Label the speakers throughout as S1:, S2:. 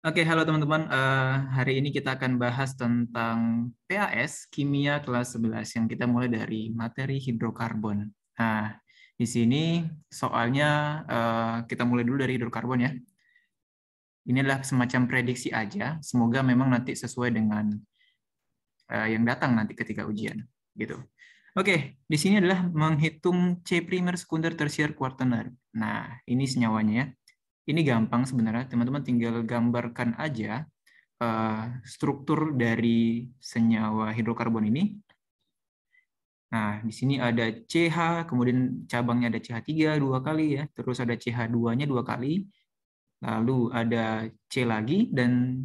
S1: Oke, halo teman-teman. Hari ini kita akan bahas tentang PAS, Kimia kelas 11, yang kita mulai dari materi hidrokarbon. Nah, di sini soalnya kita mulai dulu dari hidrokarbon ya. Ini adalah semacam prediksi aja. Semoga memang nanti sesuai dengan yang datang nanti ketika ujian. Gitu. Oke, di sini adalah menghitung C primer, sekunder, tersier, kuartener. Nah, ini senyawanya ya. Ini gampang sebenarnya, teman-teman tinggal gambarkan aja struktur dari senyawa hidrokarbon ini. Nah, di sini ada CH, kemudian cabangnya ada CH3 dua kali ya, terus ada CH2-nya dua kali, lalu ada C lagi dan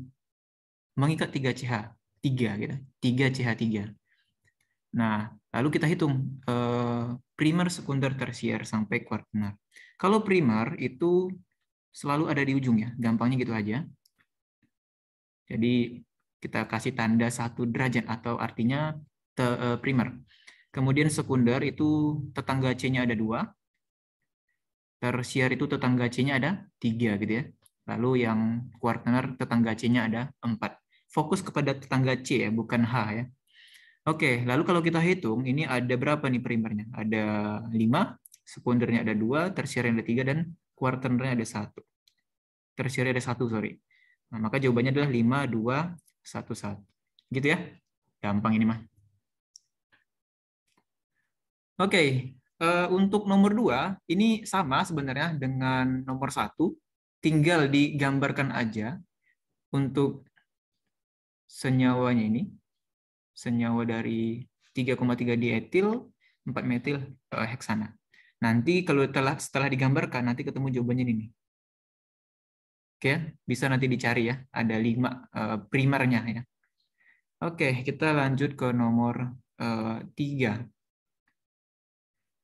S1: mengikat 3 CH, 3 gitu, 3 CH3. Nah, lalu kita hitung primer, sekunder, tersier sampai kuartener. Kalau primer itu selalu ada di ujung ya, gampangnya gitu aja. Jadi kita kasih tanda 1 derajat atau artinya primer. Kemudian sekunder itu tetangga C-nya ada 2. Tersier itu tetangga C-nya ada 3 gitu ya. Lalu yang kuartener tetangga C-nya ada 4. Fokus kepada tetangga C ya, bukan H ya. Oke, lalu kalau kita hitung, ini ada berapa nih primernya? Ada 5, sekundernya ada 2, tersiernya ada 3, dan kuartenernya ada 1. Tersiernya ada 1, sorry. Nah, maka jawabannya adalah 5, 2, 1, 1. Gitu ya. Gampang ini mah. Oke, untuk nomor 2, ini sama sebenarnya dengan nomor 1. Tinggal digambarkan aja untuk senyawanya ini. Senyawa dari 3,3 dietil, 4 metil heksana. Nanti kalau setelah digambarkan, nanti ketemu jawabannya ini. Oke, bisa nanti dicari ya. Ada 5 primernya ya. Oke, kita lanjut ke nomor 3.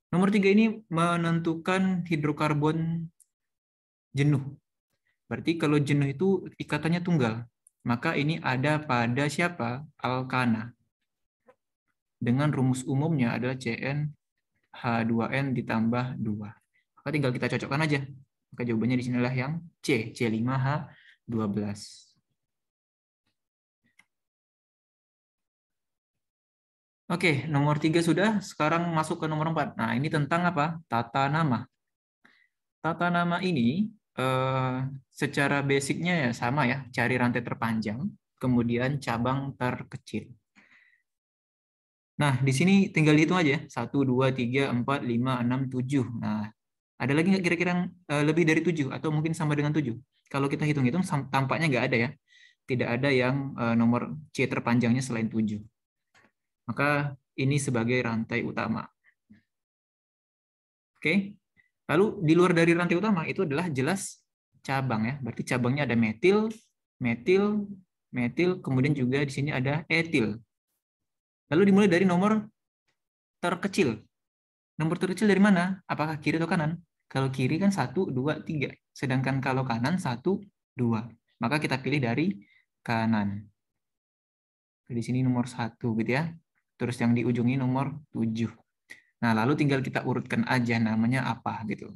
S1: Nomor 3 ini menentukan hidrokarbon jenuh. Berarti kalau jenuh itu ikatannya tunggal. Maka ini ada pada siapa? Alkana. Dengan rumus umumnya adalah CnH2n ditambah 2. Maka tinggal kita cocokkan aja. Maka jawabannya di sinilah yang C, C5H12. Oke, nomor 3 sudah. Sekarang masuk ke nomor 4. Nah, ini tentang apa? Tata nama. Tata nama ini secara basicnya ya sama ya, cari rantai terpanjang, kemudian cabang terkecil. Nah, di sini tinggal hitung aja, 1, 2, 3, 4, 5, 6, 7. Nah, ada lagi nggak kira-kira yang lebih dari 7 atau mungkin sama dengan 7? Kalau kita hitung-hitung tampaknya nggak ada ya. Tidak ada yang nomor C terpanjangnya selain 7. Maka ini sebagai rantai utama. Oke. Lalu di luar dari rantai utama itu adalah jelas cabang ya. Berarti cabangnya ada metil, metil, metil, kemudian juga di sini ada etil. Lalu dimulai dari nomor terkecil. Nomor terkecil dari mana? Apakah kiri atau kanan? Kalau kiri kan 1, 2, 3. Sedangkan kalau kanan 1, 2. Maka kita pilih dari kanan. Di sini nomor 1 gitu ya. Terus yang di ujungnya nomor 7. Nah, lalu tinggal kita urutkan aja namanya apa gitu.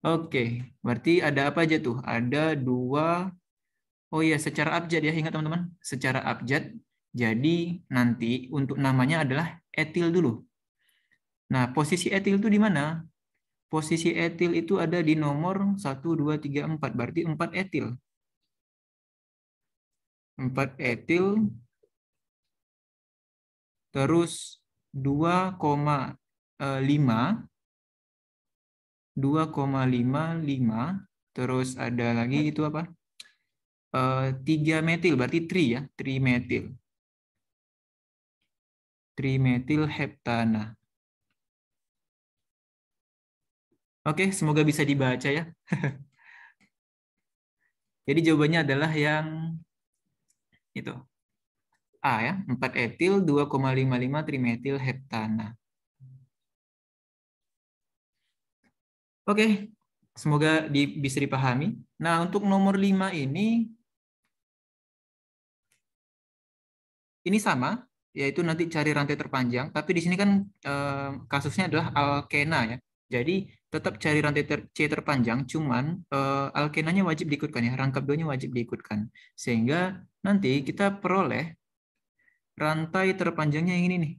S1: Oke, berarti ada apa aja tuh? Ada 2. Oh iya, secara abjad ya, ingat teman-teman. Secara abjad, jadi nanti untuk namanya adalah etil dulu. Nah, posisi etil itu di mana? Posisi etil itu ada di nomor 1, 2, 3, 4. Berarti 4 etil. 4 etil, terus 2,5, 2,55, terus ada lagi itu apa? 3 metil, berarti tri ya, trimetil. Trimetil heptana. Oke, semoga bisa dibaca ya. Jadi jawabannya adalah yang itu. A ya, 4 etil, 2,55 trimetil heptana. Oke, semoga bisa dipahami. Nah, untuk nomor 5 ini sama, yaitu nanti cari rantai terpanjang, tapi di sini kan kasusnya adalah alkena ya. Jadi tetap cari rantai C terpanjang, cuman alkenanya wajib diikutkan ya, rangkap 2-nya wajib diikutkan. Sehingga nanti kita peroleh rantai terpanjangnya yang ini nih.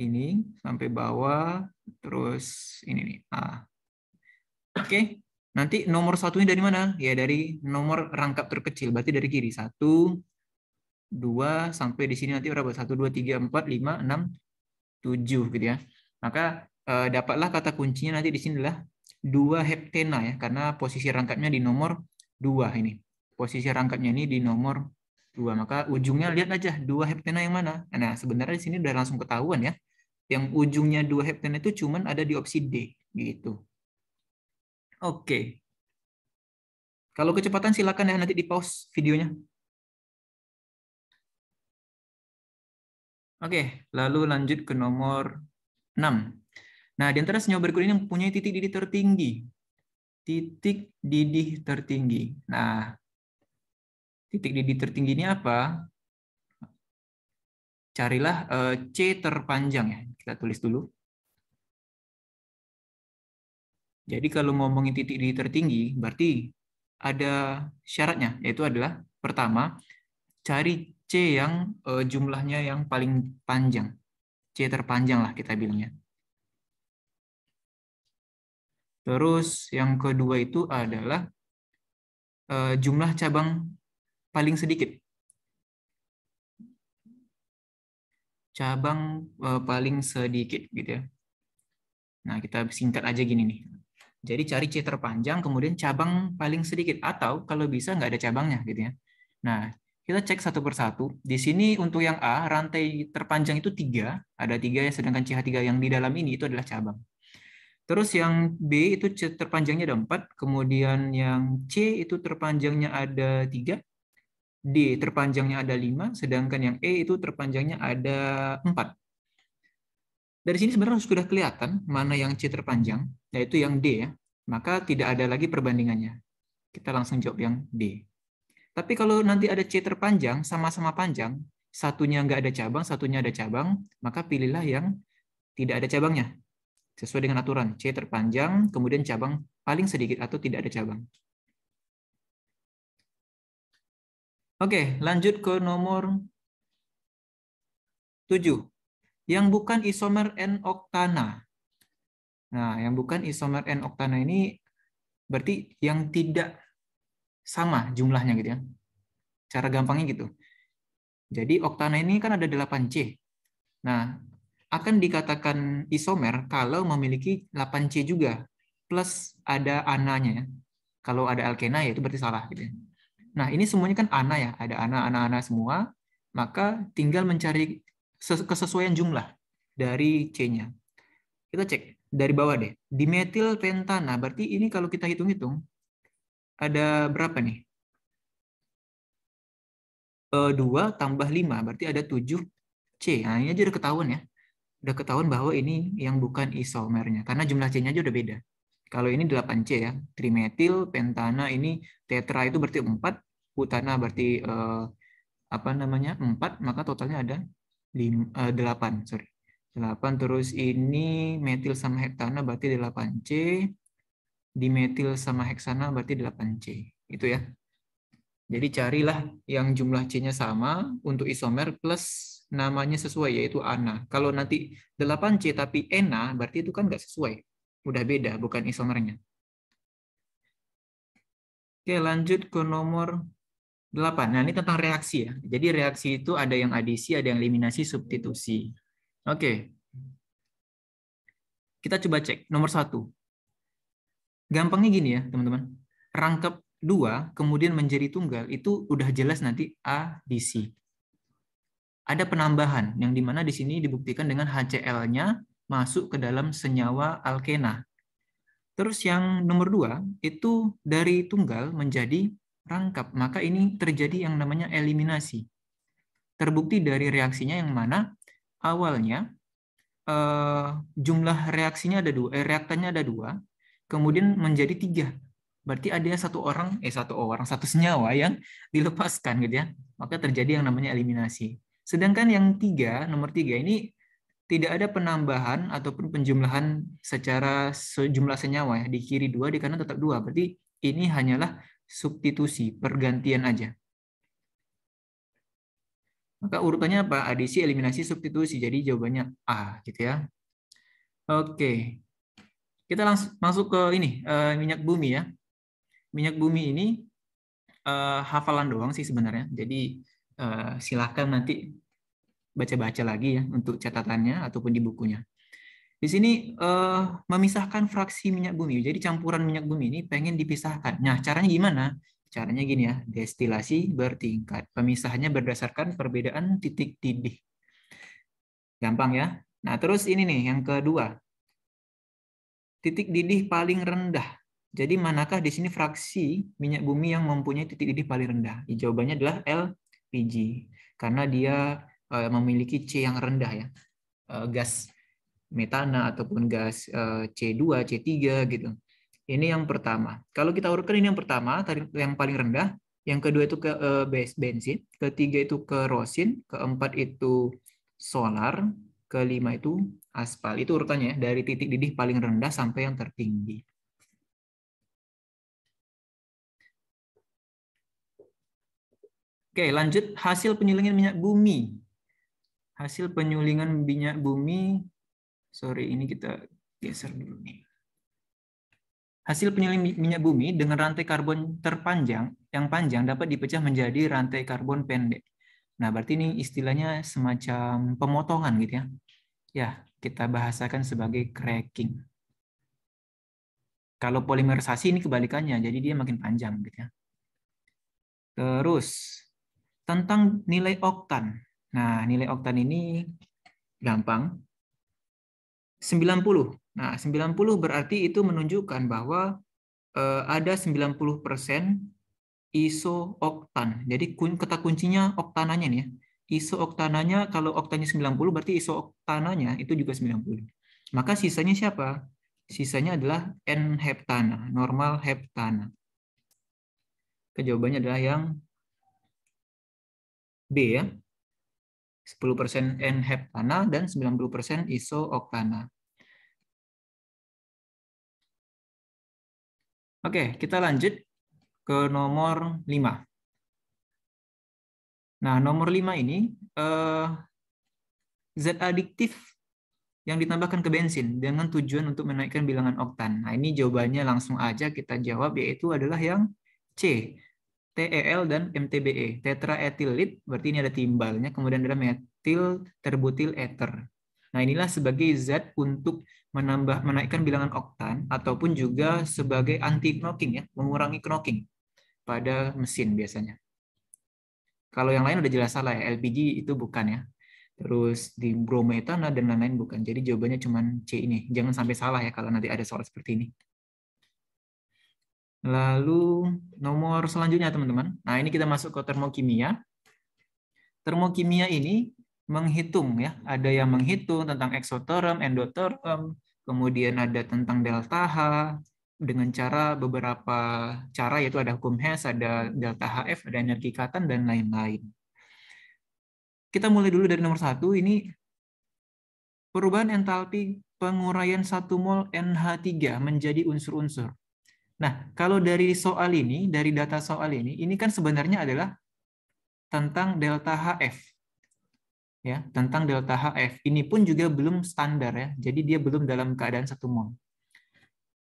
S1: Ini sampai bawah, terus ini nih. Oke. Nanti nomor satunya dari mana? Ya dari nomor rangkap terkecil, berarti dari kiri. 1, 2, sampai di sini nanti berapa? 1, 2, 3, 4, 5, 6, 7 gitu ya. Maka dapatlah kata kuncinya nanti di sini adalah 2 heptena ya, karena posisi rangkapnya di nomor 2 ini. Posisi rangkapnya ini di nomor 2. Maka ujungnya lihat aja 2 heptena yang mana. Nah, sebenarnya di sini udah langsung ketahuan ya. Yang ujungnya 2 heptena itu cuman ada di opsi D gitu. Oke. Kalau kecepatan silakan ya nanti di pause videonya. Oke, lalu lanjut ke nomor 6. Nah, di antara senyawa berikut ini mempunyai titik didih tertinggi. Titik didih tertinggi. Nah, titik didih tertinggi ini apa? Carilah C terpanjang ya. Kita tulis dulu. Jadi kalau ngomongin titik didih tertinggi, berarti ada syaratnya, yaitu adalah pertama, cari C yang jumlahnya yang paling panjang. C terpanjang lah kita bilangnya. Terus yang kedua itu adalah jumlah cabang paling sedikit. Cabang paling sedikit gitu ya. Nah, kita singkat aja gini nih. Jadi cari C terpanjang, kemudian cabang paling sedikit. Atau kalau bisa nggak ada cabangnya gitu ya. Nah, kita cek satu persatu. Di sini untuk yang A, rantai terpanjang itu 3. Ada 3 ya, sedangkan CH3 yang di dalam ini itu adalah cabang. Terus yang B itu terpanjangnya ada 4, kemudian yang C itu terpanjangnya ada 3, D terpanjangnya ada 5, sedangkan yang E itu terpanjangnya ada 4. Dari sini sebenarnya sudah kelihatan mana yang C terpanjang, yaitu yang D ya. Maka tidak ada lagi perbandingannya. Kita langsung jawab yang D. Tapi kalau nanti ada C terpanjang, sama-sama panjang, satunya nggak ada cabang, satunya ada cabang, maka pilihlah yang tidak ada cabangnya. Sesuai dengan aturan, C terpanjang, kemudian cabang paling sedikit atau tidak ada cabang. Oke, lanjut ke nomor 7. Yang bukan isomer N-oktana. Nah, yang bukan isomer N-oktana ini berarti yang tidak sama jumlahnya gitu ya. Cara gampangnya gitu. Jadi oktana ini kan ada 8C. Nah, akan dikatakan isomer kalau memiliki 8C juga. Plus ada ananya ya. Kalau ada alkena ya itu berarti salah gitu ya. Nah, ini semuanya kan ana ya, ada ana semua, maka tinggal mencari kesesuaian jumlah dari C-nya. Kita cek dari bawah deh. Dimetil pentana, berarti ini kalau kita hitung-hitung ada berapa nih? 2 tambah 5, berarti ada 7C. Nah, ini aja udah ketahuan ya. Udah ketahuan bahwa ini yang bukan isomernya, karena jumlah C-nya aja udah beda. Kalau ini 8C ya, trimetil, pentana ini tetra itu berarti 4, butana berarti apa namanya 4, maka totalnya ada 8, sorry. 8, terus ini metil sama heptana berarti 8C, dimetil sama heksana berarti 8C. Itu ya. Jadi carilah yang jumlah C-nya sama untuk isomer plus namanya sesuai, yaitu ana. Kalau nanti 8C tapi ena, berarti itu kan nggak sesuai. Udah beda, bukan isomernya. Oke, lanjut ke nomor 8. Nah, ini tentang reaksi ya. Jadi reaksi itu ada yang adisi, ada yang eliminasi, substitusi. Oke. Kita coba cek. Nomor 1. Gampangnya gini ya, teman-teman. Rangkap 2, kemudian menjadi tunggal, itu udah jelas nanti adisi. Ada penambahan, yang dimana di sini dibuktikan dengan HCl-nya masuk ke dalam senyawa alkena. Terus yang nomor 2, itu dari tunggal menjadi rangkap. Maka ini terjadi yang namanya eliminasi. Terbukti dari reaksinya yang mana awalnya jumlah reaksinya ada 2, reaktannya ada 2, kemudian menjadi 3. Berarti ada satu senyawa yang dilepaskan gitu ya. Maka terjadi yang namanya eliminasi. Sedangkan yang nomor 3 ini tidak ada penambahan ataupun penjumlahan secara jumlah senyawa ya. Di kiri 2, di kanan tetap 2. Berarti ini hanyalah substitusi, pergantian aja. Maka urutannya apa? Adisi, eliminasi, substitusi. Jadi jawabannya A gitu ya. Oke. Kita langsung masuk ke ini, minyak bumi ya. Minyak bumi ini hafalan doang sih sebenarnya. Jadi silahkan nanti baca-baca lagi ya untuk catatannya ataupun di bukunya. Di sini memisahkan fraksi minyak bumi. Jadi campuran minyak bumi ini pengen dipisahkan. Nah, caranya gimana? Caranya gini ya, destilasi bertingkat. Pemisahannya berdasarkan perbedaan titik didih. Gampang ya. Nah, terus ini nih yang kedua. Titik didih paling rendah. Jadi manakah di sini fraksi minyak bumi yang mempunyai titik didih paling rendah? Jawabannya adalah LPG. Karena dia memiliki C yang rendah ya. Gas metana ataupun gas C2, C3 gitu. Ini yang pertama. Kalau kita urutkan ini yang pertama, yang paling rendah, yang kedua itu ke bensin, ketiga itu kerosin, keempat itu solar, kelima itu aspal. Itu urutannya ya, dari titik didih paling rendah sampai yang tertinggi. Oke, lanjut hasil penyulingan minyak bumi. Hasil penyulingan minyak bumi, sorry ini kita geser dulu nih. Hasil penyulingan minyak bumi dengan rantai karbon terpanjang, yang panjang dapat dipecah menjadi rantai karbon pendek. Nah, berarti ini istilahnya semacam pemotongan gitu ya. Ya, kita bahasakan sebagai cracking. Kalau polimerisasi ini kebalikannya, jadi dia makin panjang gitu ya. Terus, tentang nilai oktan. Nah, nilai oktan ini gampang. 90. Nah, 90 berarti itu menunjukkan bahwa ada 90% isooktan. Jadi kata kuncinya oktananya nih ya. Isooktananya kalau oktannya 90 berarti isooktananya itu juga 90. Maka sisanya siapa? Sisanya adalah N-heptana, normal heptana. Jawabannya adalah yang B ya. 10% N-heptana dan 90% isooktana. Oke, kita lanjut ke nomor 5. Nah, nomor 5 ini zat adiktif yang ditambahkan ke bensin dengan tujuan untuk menaikkan bilangan oktan. Nah, ini jawabannya langsung aja kita jawab, yaitu adalah yang C. TEL dan MTBE. Tetraethylit, berarti ini ada timbalnya, kemudian ada metil terbutil ether. Nah, inilah sebagai zat untuk menaikkan bilangan oktan, ataupun juga sebagai anti knocking, ya, mengurangi knocking pada mesin biasanya. Kalau yang lain udah jelas salah ya, LPG itu bukan ya. Terus di brometana dan lain-lain bukan. Jadi jawabannya cuma C ini. Jangan sampai salah ya kalau nanti ada soal seperti ini. Lalu nomor selanjutnya teman-teman. Nah, ini kita masuk ke termokimia. Termokimia ini menghitung ya. Ada yang menghitung tentang eksoterm, endoterm, kemudian ada tentang delta H dengan beberapa cara, yaitu ada hukum Hess, ada delta HF, ada energi ikatan dan lain-lain. Kita mulai dulu dari nomor 1, ini perubahan entalpi penguraian 1 mol NH3 menjadi unsur-unsur. Nah, kalau dari soal ini, dari data soal ini kan sebenarnya adalah tentang delta HF. Ya, tentang delta HF. Ini pun juga belum standar ya. Jadi dia belum dalam keadaan 1 mol.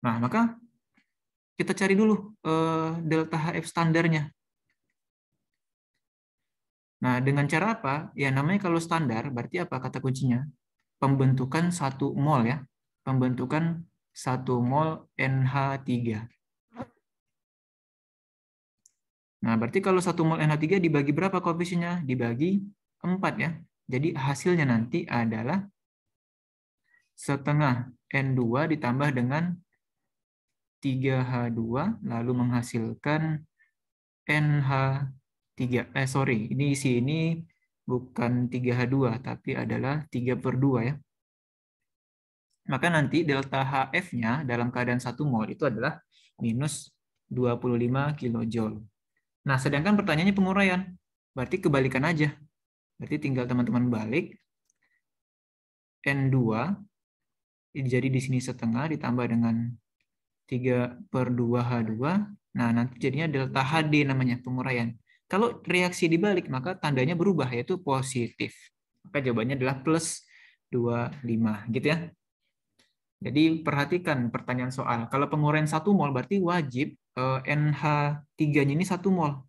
S1: Nah, maka kita cari dulu delta HF standarnya. Nah, dengan cara apa? Ya namanya kalau standar, berarti apa kata kuncinya? Pembentukan 1 mol ya. Pembentukan 1 mol NH3. Nah, berarti kalau 1 mol NH3 dibagi berapa koefisiennya? Dibagi 4 ya. Jadi hasilnya nanti adalah setengah N2 ditambah dengan 3H2 lalu menghasilkan NH3. Sorry, ini sini bukan 3H2 tapi adalah 3/2 ya. Maka nanti delta HF-nya dalam keadaan 1 mol itu adalah minus 25 kilojoule. Nah, sedangkan pertanyaannya penguraian. Berarti kebalikan aja. Berarti tinggal teman-teman balik. N2, jadi di sini setengah ditambah dengan 3/2H2. Nah, nanti jadinya delta HD namanya penguraian. Kalau reaksi dibalik, maka tandanya berubah, yaitu positif. Maka jawabannya adalah +25, gitu ya. Jadi perhatikan pertanyaan soal. Kalau penguraian 1 mol berarti wajib NH3-nya ini 1 mol.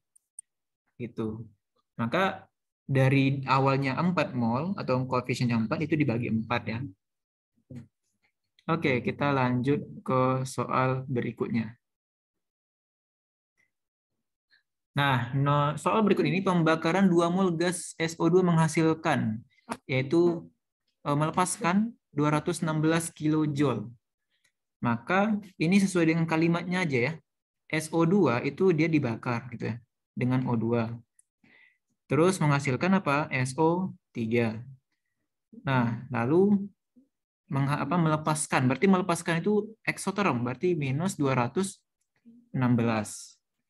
S1: Gitu. Maka dari awalnya 4 mol atau koefisiennya 4 itu dibagi 4 ya. Oke, kita lanjut ke soal berikutnya. Nah, soal berikut ini pembakaran 2 mol gas SO2 menghasilkan, yaitu melepaskan 216 kilojoule. Maka ini sesuai dengan kalimatnya aja ya. SO2 itu dia dibakar gitu ya dengan O2. Terus menghasilkan apa? SO3. Nah, lalu melepaskan. Berarti melepaskan itu eksoterm, berarti minus 216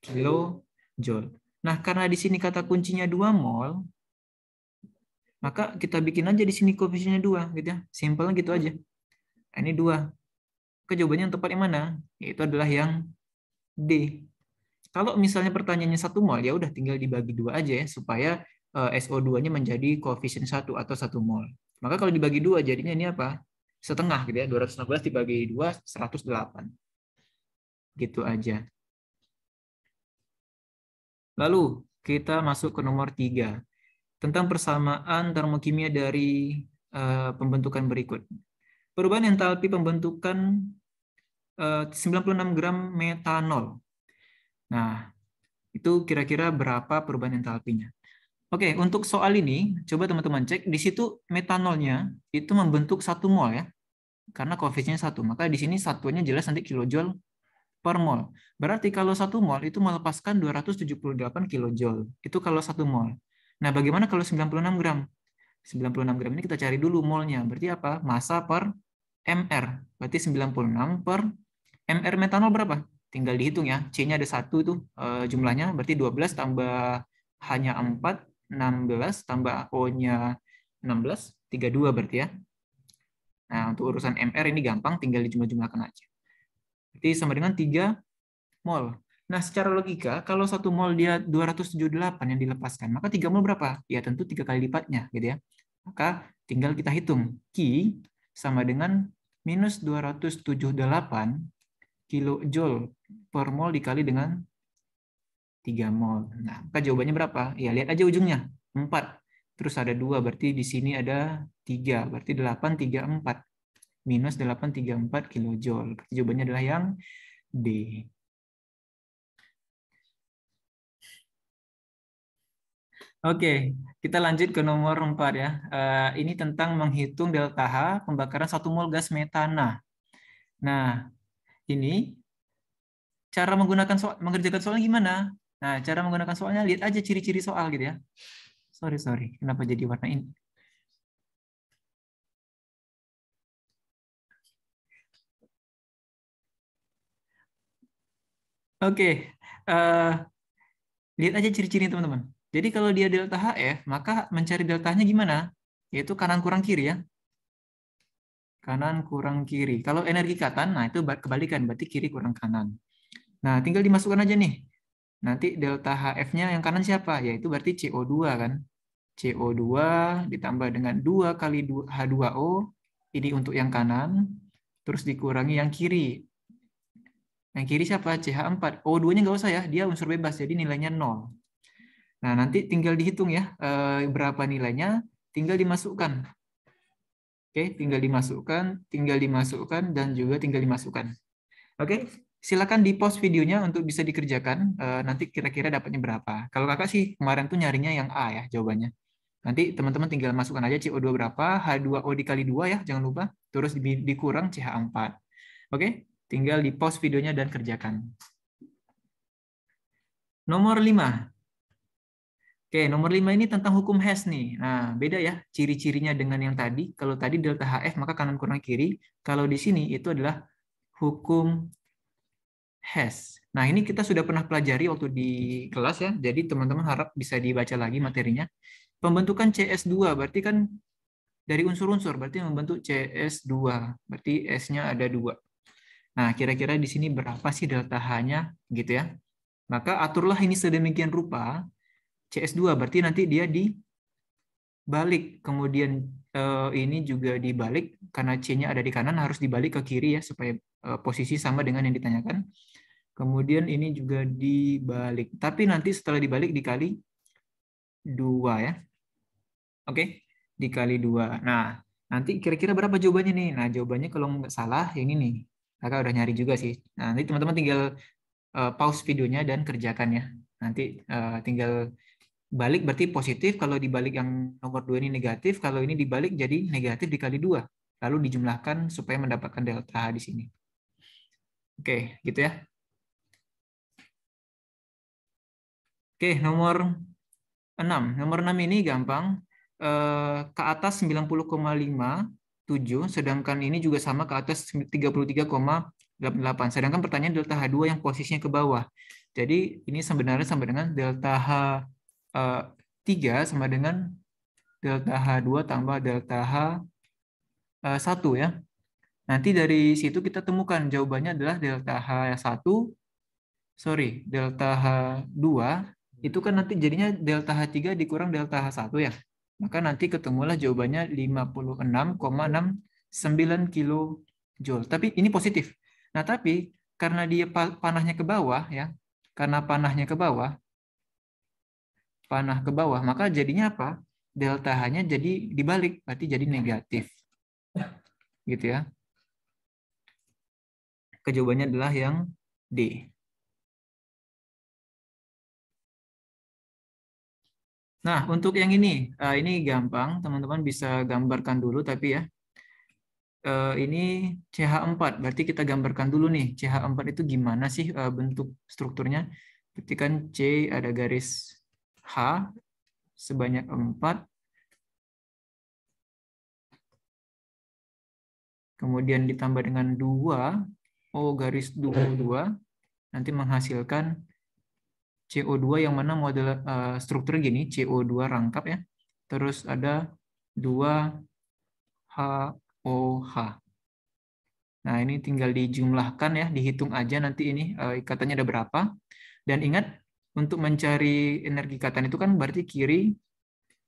S1: kilojoule. Nah, karena di sini kata kuncinya 2 mol, maka kita bikin aja di sini koefisiennya 2 gitu ya. Simpelnya gitu aja. Nah, ini 2. Jawabannya yang tepat yang mana? Yaitu adalah yang D. Kalau misalnya pertanyaannya 1 mol, ya udah tinggal dibagi 2 aja ya, supaya SO2-nya menjadi koefisien 1 atau 1 mol. Maka kalau dibagi 2 jadinya ini apa? Setengah gitu ya, 216 dibagi 2, 108. Gitu aja. Lalu kita masuk ke nomor 3. Tentang persamaan termokimia dari pembentukan berikut. Perubahan entalpi pembentukan 96 gram metanol. Nah, itu kira-kira berapa perubahan entalpinya? Oke, untuk soal ini, coba teman-teman cek. Di situ metanolnya itu membentuk 1 mol ya. Karena koefisiennya 1. Maka di sini satuannya jelas nanti kilojoule per mol. Berarti kalau 1 mol itu melepaskan 278 kilojoule. Itu kalau 1 mol. Nah, bagaimana kalau 96 gram? 96 gram ini kita cari dulu molnya. Berarti apa? Massa per MR. Berarti 96 per MR metanol berapa? Tinggal dihitung ya. C-nya ada 1 itu jumlahnya. Berarti 12 tambah hanya 4, 16 tambah O-nya 16, 32 berarti ya. Nah, untuk urusan MR ini gampang, tinggal dijumlah-jumlahkan aja. Berarti sama dengan 3 mol. Nah, secara logika, kalau 1 mol dia 278 yang dilepaskan, maka 3 mol berapa? Ya tentu 3 kali lipatnya, gitu ya. Maka tinggal kita hitung. Q sama dengan minus 278 kilojoule per mol dikali dengan 3 mol. Nah, maka jawabannya berapa? Ya, lihat aja ujungnya. 4. Terus ada 2, berarti di sini ada 3. Berarti 834. Minus 834 kilojoule. Berarti jawabannya adalah yang D. Oke, kita lanjut ke nomor 4 ya. Ini tentang menghitung delta H pembakaran 1 mol gas metana. Nah, ini cara mengerjakan soalnya gimana? Nah, cara menggunakan soalnya lihat aja ciri-ciri soal gitu ya. Sorry. Kenapa jadi warna ini? Oke, lihat aja ciri-ciri teman-teman. Jadi kalau dia delta HF, maka mencari deltanya gimana? Yaitu kanan kurang kiri ya. Kanan kurang kiri. Kalau energi ikatan, nah itu kebalikan, berarti kiri kurang kanan. Nah, tinggal dimasukkan aja nih. Nanti delta HF-nya yang kanan siapa? Yaitu berarti CO2 kan. CO2 ditambah dengan 2 kali H2O, ini untuk yang kanan, terus dikurangi yang kiri. Yang kiri siapa? CH4. O2-nya nggak usah ya, dia unsur bebas, jadi nilainya 0. Nah, nanti tinggal dihitung ya, berapa nilainya, tinggal dimasukkan. Oke, tinggal dimasukkan, dan juga tinggal dimasukkan. Oke, silakan di pause videonya untuk bisa dikerjakan, nanti kira-kira dapatnya berapa. Kalau kakak sih kemarin tuh nyarinya yang A ya jawabannya. Nanti teman-teman tinggal masukkan aja CO2 berapa, H2O dikali 2 ya, jangan lupa. Terus dikurang CH4. Oke, tinggal di pause videonya dan kerjakan. Nomor 5. Oke, nomor 5 ini tentang hukum Hess nih. Nah, beda ya ciri-cirinya dengan yang tadi. Kalau tadi delta HF maka kanan kurang kiri. Kalau di sini itu adalah hukum Hess. Nah, ini kita sudah pernah pelajari waktu di kelas ya. Jadi teman-teman harap bisa dibaca lagi materinya. Pembentukan CS2 berarti kan dari unsur-unsur, berarti membentuk CS2. Berarti S-nya ada 2. Nah, kira-kira di sini berapa sih delta H-nya gitu ya. Maka aturlah ini sedemikian rupa. CS2 berarti nanti dia dibalik. Kemudian ini juga dibalik karena C-nya ada di kanan, harus dibalik ke kiri ya supaya posisi sama dengan yang ditanyakan. Kemudian ini juga dibalik. Tapi nanti setelah dibalik dikali 2 ya. Oke, dikali 2. Nah, nanti kira-kira berapa jawabannya nih? Nah, jawabannya kalau nggak salah yang ini. Kakak udah nyari juga sih. Nah, nanti teman-teman tinggal pause videonya dan kerjakan ya. Nanti tinggal balik berarti positif, kalau dibalik yang nomor 2 ini negatif, kalau ini dibalik jadi negatif dikali 2. Lalu dijumlahkan supaya mendapatkan delta H di sini. Oke, gitu ya. Oke, nomor 6. Nomor 6 ini gampang. Ke atas 90,57, sedangkan ini juga sama ke atas 33,88. Sedangkan pertanyaan delta H2 yang posisinya ke bawah. Jadi ini sebenarnya sama dengan delta H3 sama dengan delta H2 tambah delta H1 ya. Nanti dari situ kita temukan jawabannya adalah delta H1, delta H2 itu kan nanti jadinya delta H3 dikurang delta H1 ya. Maka nanti ketemulah jawabannya 56,69 kilojoule. Tapi ini positif. Nah, tapi karena dia panahnya ke bawah ya, karena panah ke bawah, maka jadinya apa? Delta H-nya jadi dibalik, berarti jadi negatif. Gitu ya. Jawabannya adalah yang D. Nah, untuk yang ini gampang, teman-teman bisa gambarkan dulu, tapi ya, ini CH4, berarti kita gambarkan dulu nih, CH4 itu gimana sih bentuk strukturnya? Berarti kan C ada garis H sebanyak 4, kemudian ditambah dengan 2, O garis 22, nanti menghasilkan CO2 yang mana model struktur gini, CO2 rangkap ya. Terus ada 2HOH. Nah, ini tinggal dijumlahkan ya, dihitung aja nanti ini ikatannya ada berapa. Dan ingat, untuk mencari energi ikatan itu kan berarti kiri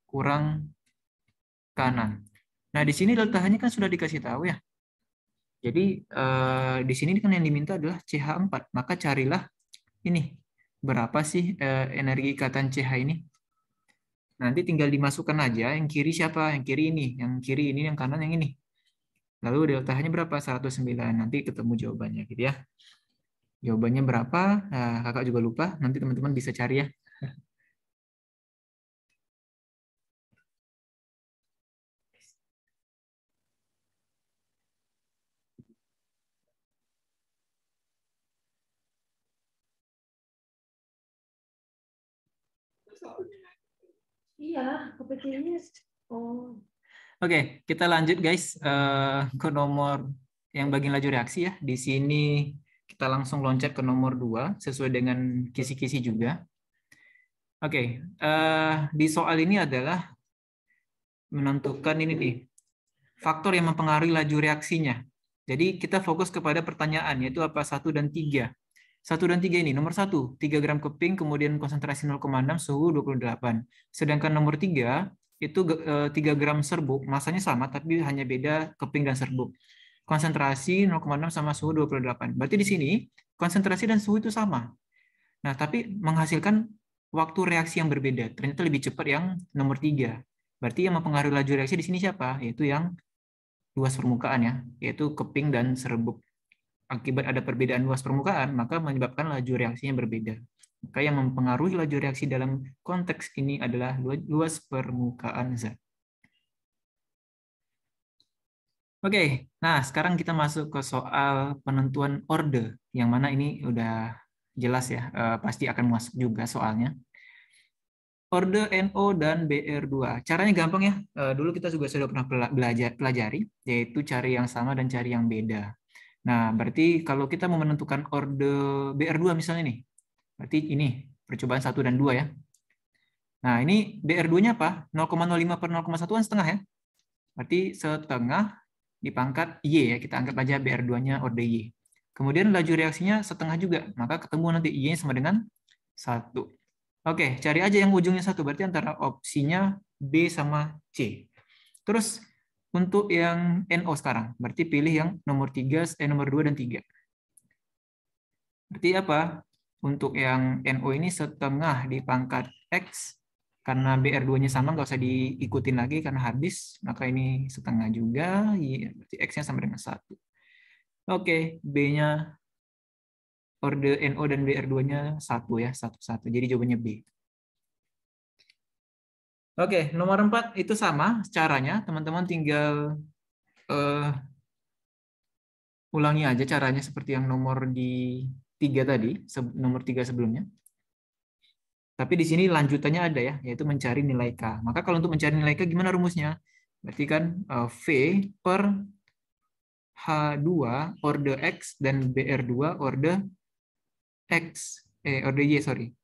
S1: kurang kanan. Nah, di sini delta H-nya kan sudah dikasih tahu ya. Jadi, di sini kan yang diminta adalah CH4. Maka carilah ini, berapa sih energi ikatan CH ini? Nanti tinggal dimasukkan aja, yang kiri siapa? Yang kiri ini, yang kanan yang ini. Lalu delta-nya berapa? 109. Nanti ketemu jawabannya gitu ya. Jawabannya berapa? Nah, kakak juga lupa. Nanti teman-teman bisa cari ya.
S2: Iya, kepikirannya. Oh.
S1: Oke, kita lanjut guys ke nomor yang bagian laju reaksi ya. Di sini kita langsung loncat ke nomor 2 sesuai dengan kisi-kisi juga. Oke, di soal ini adalah menentukan ini nih, faktor yang mempengaruhi laju reaksinya. Jadi kita fokus kepada pertanyaan, yaitu apa 1 dan 3. 1 dan 3 ini, nomor 1, 3 gram keping, kemudian konsentrasi 0,6, suhu 28. Sedangkan nomor 3, itu 3 gram serbuk, masanya sama, tapi hanya beda keping dan serbuk. Konsentrasi 0,6 sama suhu 28. Berarti di sini, konsentrasi dan suhu itu sama. Nah, tapi menghasilkan waktu reaksi yang berbeda. Ternyata lebih cepat yang nomor 3. Berarti yang mempengaruhi laju reaksi di sini siapa? Yaitu yang luas permukaan ya, yaitu keping dan serbuk. Akibat ada perbedaan luas permukaan, maka menyebabkan laju reaksinya berbeda. Maka yang mempengaruhi laju reaksi dalam konteks ini adalah luas permukaan zat. Oke, nah sekarang kita masuk ke soal penentuan orde, yang mana ini udah jelas ya, pasti akan masuk juga soalnya. Orde NO dan BR2. Caranya gampang ya, dulu kita juga sudah pernah pelajari, yaitu cari yang sama dan cari yang beda. Nah, berarti kalau kita mau menentukan orde BR2 misalnya nih, berarti ini percobaan 1 dan 2 ya. Nah, ini BR2-nya apa? 0,05 per 0,1 setengah ya. Berarti setengah dipangkat Y ya, kita anggap aja BR2-nya orde Y. Kemudian laju reaksinya setengah juga, maka ketemu nanti Y sama dengan 1. Oke, cari aja yang ujungnya 1, berarti antara opsinya B sama C. Terus untuk yang NO sekarang, berarti pilih yang nomor 2 dan 3. Berarti apa? Untuk yang NO ini setengah dipangkat X, karena BR2-nya sama, nggak usah diikutin lagi karena habis, maka ini setengah juga, berarti X-nya sama dengan 1. Oke, B-nya orde NO dan BR2-nya 1 ya, 1. Jadi jawabannya B. Oke, nomor 4 itu sama caranya, teman-teman tinggal ulangi aja caranya seperti yang nomor di 3 tadi, nomor 3 sebelumnya. Tapi di sini lanjutannya ada ya, yaitu mencari nilai K. Maka kalau untuk mencari nilai K gimana rumusnya? Berarti kan V per H2 orde X dan BR2 orde X. Orde Y, sorry.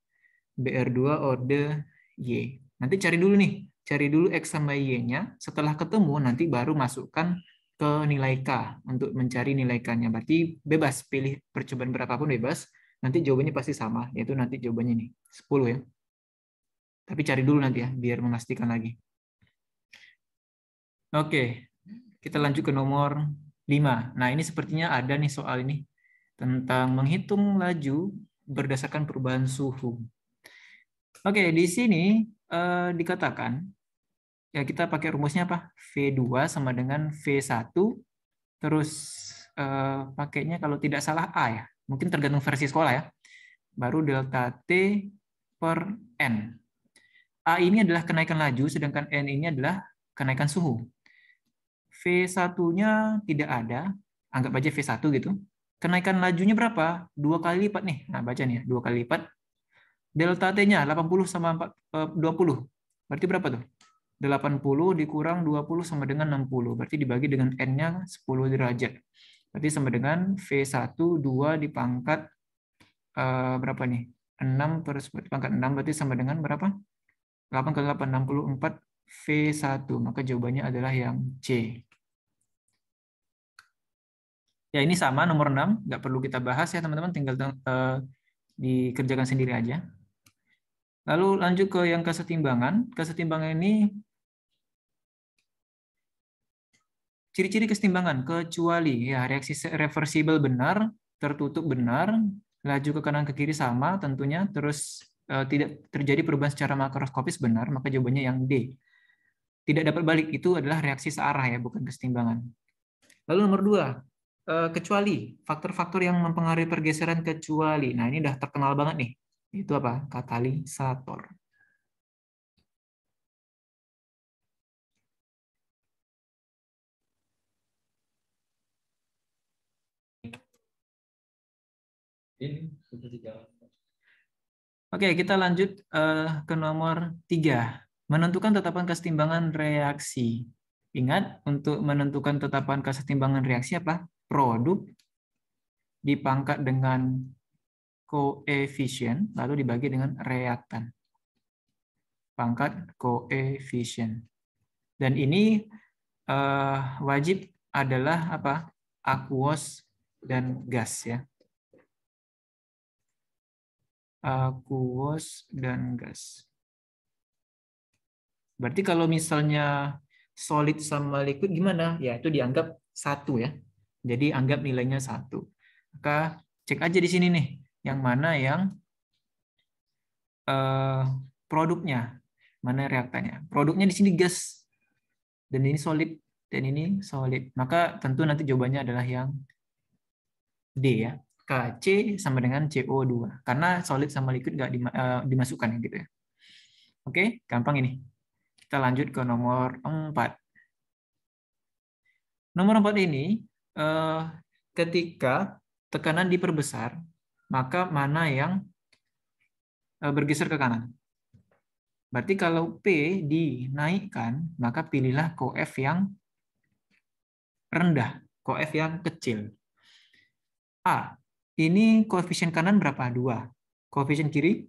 S1: BR2 orde Y. Nanti cari dulu nih. Cari dulu X sama Y-nya. Setelah ketemu, nanti baru masukkan ke nilai K untuk mencari nilai K-nya. Berarti bebas, pilih percobaan berapapun bebas. Nanti jawabannya pasti sama, yaitu nanti jawabannya nih, 10 ya. Tapi cari dulu nanti ya, biar memastikan lagi. Oke, kita lanjut ke nomor 5. Nah, ini sepertinya ada nih soal ini tentang menghitung laju berdasarkan perubahan suhu. Oke, di sini dikatakan, ya kita pakai rumusnya apa? V2 sama dengan V1, terus pakainya kalau tidak salah A ya. Mungkin tergantung versi sekolah ya. Baru delta T per N. A ini adalah kenaikan laju, sedangkan N ini adalah kenaikan suhu. V1-nya tidak ada, anggap aja V1 gitu. Kenaikan lajunya berapa? 2 kali lipat nih. Nah, baca nih ya, 2 kali lipat. Delta T-nya 80 sama 20. Berarti berapa tuh? 80 dikurang 20 sama dengan 60. Berarti dibagi dengan N-nya 10 derajat. Berarti sama dengan V1 2 dipangkat berapa nih? 6 per pangkat 6 berarti sama dengan berapa? 8 kali 8, 64 V1. Maka jawabannya adalah yang C. Ya, ini sama nomor 6, nggak perlu kita bahas ya teman-teman, tinggal dikerjakan sendiri aja. Lalu lanjut ke yang kesetimbangan. Kesetimbangan ini ciri-ciri kesetimbangan, kecuali ya reaksi reversibel benar, tertutup benar, laju ke kanan ke kiri sama tentunya, terus tidak terjadi perubahan secara makroskopis benar, maka jawabannya yang D. Tidak dapat balik, itu adalah reaksi searah ya, bukan kesetimbangan. Lalu nomor 2, kecuali, faktor-faktor yang mempengaruhi pergeseran kecuali. Nah, ini udah terkenal banget nih. Itu apa? Katalisator. Oke, kita lanjut ke nomor 3. Menentukan tetapan kesetimbangan reaksi. Ingat, untuk menentukan tetapan kesetimbangan reaksi apa? Produk dipangkat dengan koefisien, lalu dibagi dengan reaktan. Pangkat koefisien. Dan ini wajib adalah apa? Aquos dan gas ya. Aquos dan gas. Berarti kalau misalnya solid sama liquid gimana? Ya itu dianggap 1 ya. Jadi anggap nilainya 1. Maka cek aja di sini nih, yang mana yang produknya, mana reaktannya. Produknya di sini gas, dan ini solid, dan ini solid. Maka tentu nanti jawabannya adalah yang D ya. Kc sama dengan CO2. Karena solid sama liquid nggak dimasukkan gitu ya. Oke, gampang ini. Kita lanjut ke nomor 4. Nomor 4 ini, ketika tekanan diperbesar, maka mana yang bergeser ke kanan? Berarti kalau P dinaikkan, maka pilihlah koef yang rendah, koef yang kecil. A, ini koefisien kanan berapa? 2. Koefisien kiri?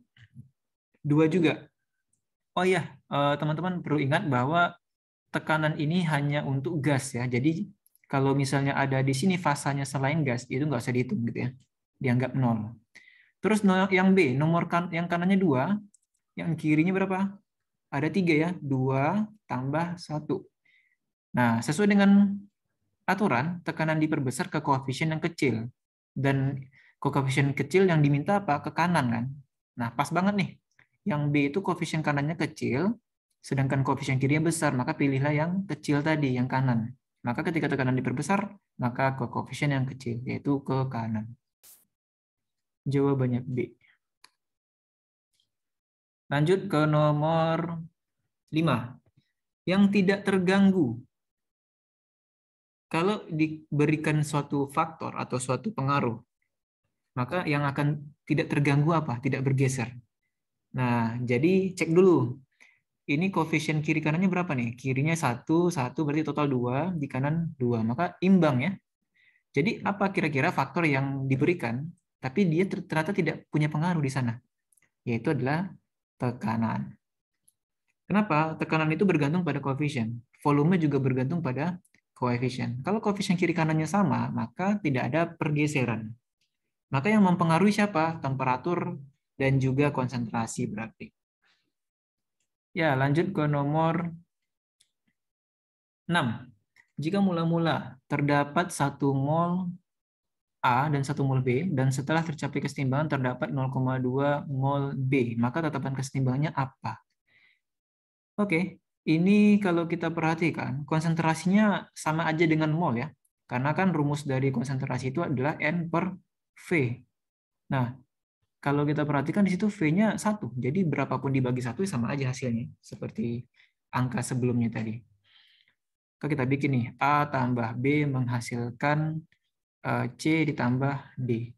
S1: 2 juga. Oh iya, teman-teman perlu ingat bahwa tekanan ini hanya untuk gas ya. Jadi kalau misalnya ada di sini fasanya selain gas, itu nggak usah dihitung gitu ya. Dianggap 0. Terus yang B, nomor yang kanannya 2, yang kirinya berapa? Ada 3 ya, 2 tambah 1. Nah, sesuai dengan aturan, tekanan diperbesar ke koefisien yang kecil. Dan koefisien kecil yang diminta apa? Ke kanan kan. Nah, pas banget nih. Yang B itu koefisien kanannya kecil, sedangkan koefisien kirinya besar, maka pilihlah yang kecil tadi, yang kanan. Maka ketika tekanan diperbesar, maka ke koefisien yang kecil, yaitu ke kanan. Jawabannya B. Lanjut ke nomor 5. Yang tidak terganggu. Kalau diberikan suatu faktor atau suatu pengaruh, maka yang akan tidak terganggu apa? Tidak bergeser. Nah, jadi cek dulu. Ini koefisien kiri kanannya berapa nih? Kirinya 1, 1 berarti total 2, di kanan 2. Maka imbang ya. Jadi apa kira-kira faktor yang diberikan, tapi dia ternyata tidak punya pengaruh di sana? Yaitu adalah tekanan. Kenapa? Tekanan itu bergantung pada koefisien. Volume juga bergantung pada koefisien. Kalau koefisien kiri kanannya sama, maka tidak ada pergeseran. Maka yang mempengaruhi siapa? Temperatur dan juga konsentrasi berarti. Ya, lanjut ke nomor 6. Jika mula-mula terdapat 1 mol A dan 1 mol B, dan setelah tercapai kesetimbangan terdapat 0,2 mol B, maka tetapan kesetimbangannya apa? Oke, ini kalau kita perhatikan, konsentrasinya sama aja dengan mol ya. Karena kan rumus dari konsentrasi itu adalah N per V. Nah, kalau kita perhatikan di situ V-nya 1. Jadi berapapun dibagi 1 sama aja hasilnya. Seperti angka sebelumnya tadi. Kita bikin nih, A tambah B menghasilkan C ditambah D.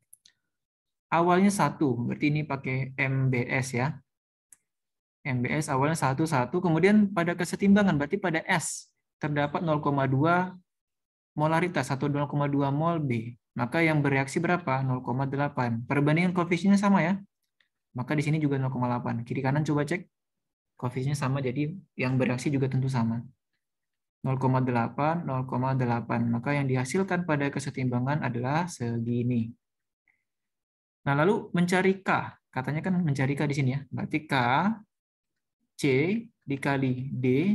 S1: Awalnya 1, berarti ini pakai MBS ya. MBS awalnya 1, 1, kemudian pada kesetimbangan, berarti pada S, terdapat 0,2 molaritas atau 0,2 mol B. Maka yang bereaksi berapa? 0,8. Perbandingan koefisiennya sama ya. Maka di sini juga 0,8. Kiri kanan coba cek. Koefisiennya sama, jadi yang bereaksi juga tentu sama. 0,8, 0,8. Maka yang dihasilkan pada kesetimbangan adalah segini. Nah, lalu mencari K. Katanya kan mencari K di sini ya. Berarti K, C dikali D,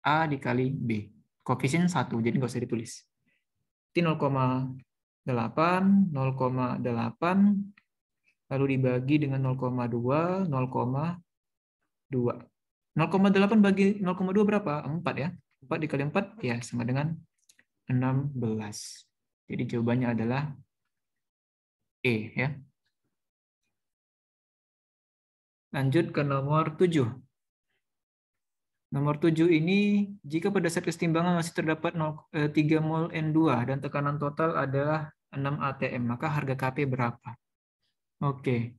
S1: A dikali B. Koefisien 1, jadi nggak usah ditulis. Itu 0,8, 0,8, lalu dibagi dengan 0,2, 0,2. 0,8 bagi 0,2 berapa? 4 ya. 4 dikali 4 ya sama dengan 16. Jadi jawabannya adalah E ya. Lanjut ke nomor 7. Nomor 7 ini, jika pada saat kesetimbangan masih terdapat 3 mol N2 dan tekanan total adalah 6 atm, maka harga Kp berapa? Oke.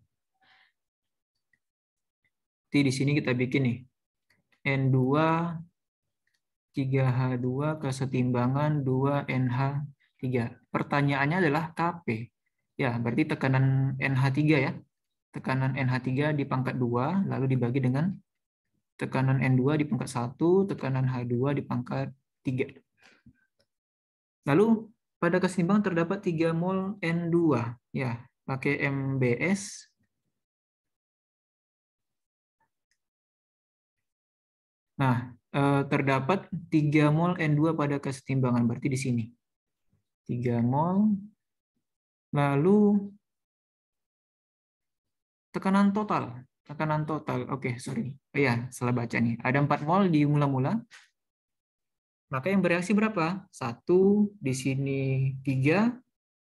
S1: Jadi di sini kita bikin nih. N2, 3H2 kesetimbangan 2NH3. Pertanyaannya adalah Kp. Ya, berarti tekanan NH3 ya. Tekanan NH3 di pangkat 2, lalu dibagi dengan tekanan N2 di pangkat 1, tekanan H2 di pangkat 3. Lalu pada kesetimbangan terdapat 3 mol N2. Ya, pakai MBS. Nah, terdapat 3 mol N2 pada kesetimbangan, berarti di sini. 3 mol. Lalu tekanan total. Tekanan total. Oke, sorry. Oh ya, salah baca nih. Ada 4 mol di mula-mula. Maka yang bereaksi berapa? 1, di sini 3,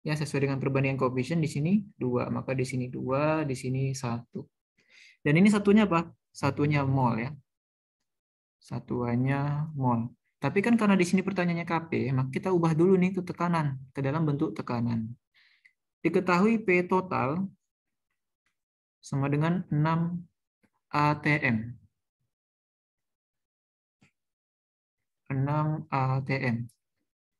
S1: ya sesuai dengan perbandingan koefisien, di sini 2. Maka di sini 2, di sini 1. Dan ini satunya apa? Satunya mol ya. Satuannya mol. Tapi kan karena di sini pertanyaannya Kp, maka kita ubah dulu nih ke tekanan, ke dalam bentuk tekanan. Diketahui P total sama dengan 6 atm. 6 atm.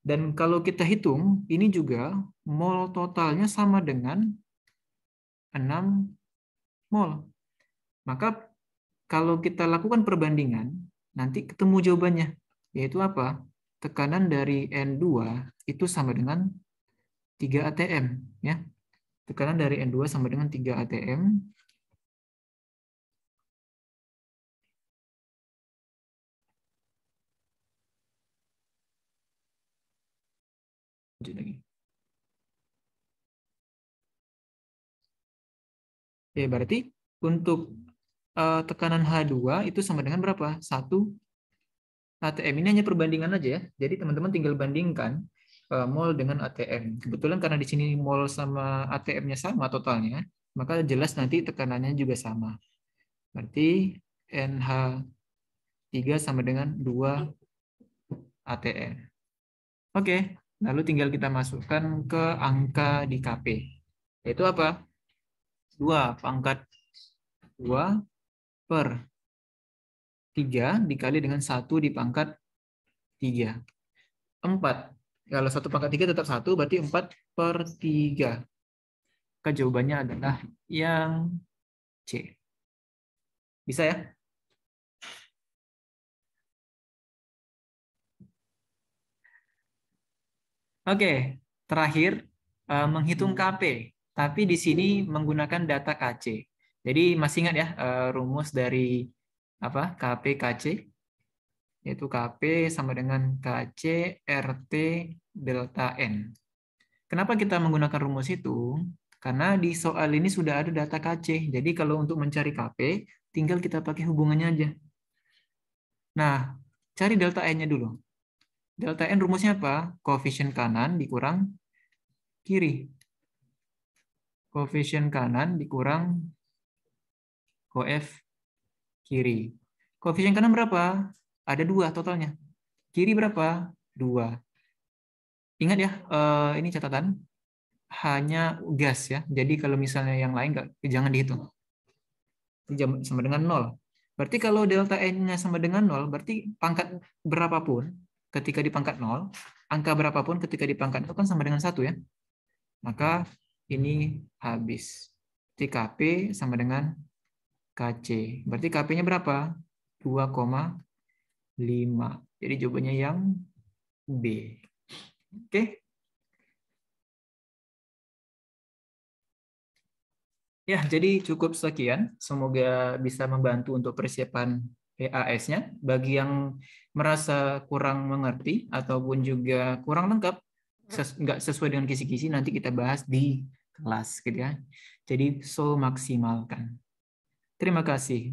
S1: Dan kalau kita hitung, ini juga mol totalnya sama dengan 6 mol. Maka kalau kita lakukan perbandingan, nanti ketemu jawabannya. Yaitu apa? Tekanan dari N2 itu sama dengan 3 atm. Ya. Tekanan dari N2 sama dengan 3 atm. Lanjut lagi. Oke, berarti untuk tekanan H2 itu sama dengan berapa? 1 ATM. Ini hanya perbandingan aja ya. Jadi teman-teman tinggal bandingkan mol dengan ATM. Kebetulan karena di sini mol sama ATM-nya sama totalnya, maka jelas nanti tekanannya juga sama. Berarti NH3 sama dengan 2 ATM. Oke, lalu tinggal kita masukkan ke angka di KP. Yaitu apa? 2 pangkat 2 per 3 dikali dengan 1 di pangkat 3. 4. Kalau 1 pangkat 3 tetap 1, berarti 4 per 3. Maka jawabannya adalah yang C. Bisa ya? Oke, terakhir menghitung KP. Tapi di sini menggunakan data KC. Jadi masih ingat ya rumus dari apa KP KC? Yaitu KP sama dengan KC RT delta N. Kenapa kita menggunakan rumus itu? Karena di soal ini sudah ada data KC. Jadi kalau untuk mencari KP, tinggal kita pakai hubungannya aja. Nah, cari delta N-nya dulu. Delta N rumusnya apa? Koefisien kanan dikurang kiri. Koefisien kanan dikurang koef kiri. Koefisien kanan berapa? Ada 2 totalnya. Kiri berapa? 2. Ingat ya, ini catatan. Hanya gas ya. Jadi kalau misalnya yang lain jangan dihitung. Sama dengan 0. Berarti kalau delta N-nya sama dengan 0, berarti pangkat berapapun ketika di pangkat 0, angka berapapun ketika di pangkat 0 kan sama dengan 1 ya. Maka ini habis. TKP sama dengan KC. Berarti KP-nya berapa? 2,5. Jadi jawabannya yang B. Oke. Ya, jadi cukup sekian. Semoga bisa membantu untuk persiapan PAS-nya. Bagi yang merasa kurang mengerti ataupun juga kurang lengkap, nggak sesuai dengan kisi-kisi, nanti kita bahas di kelas, gitu ya. Jadi, so maksimalkan. Terima kasih.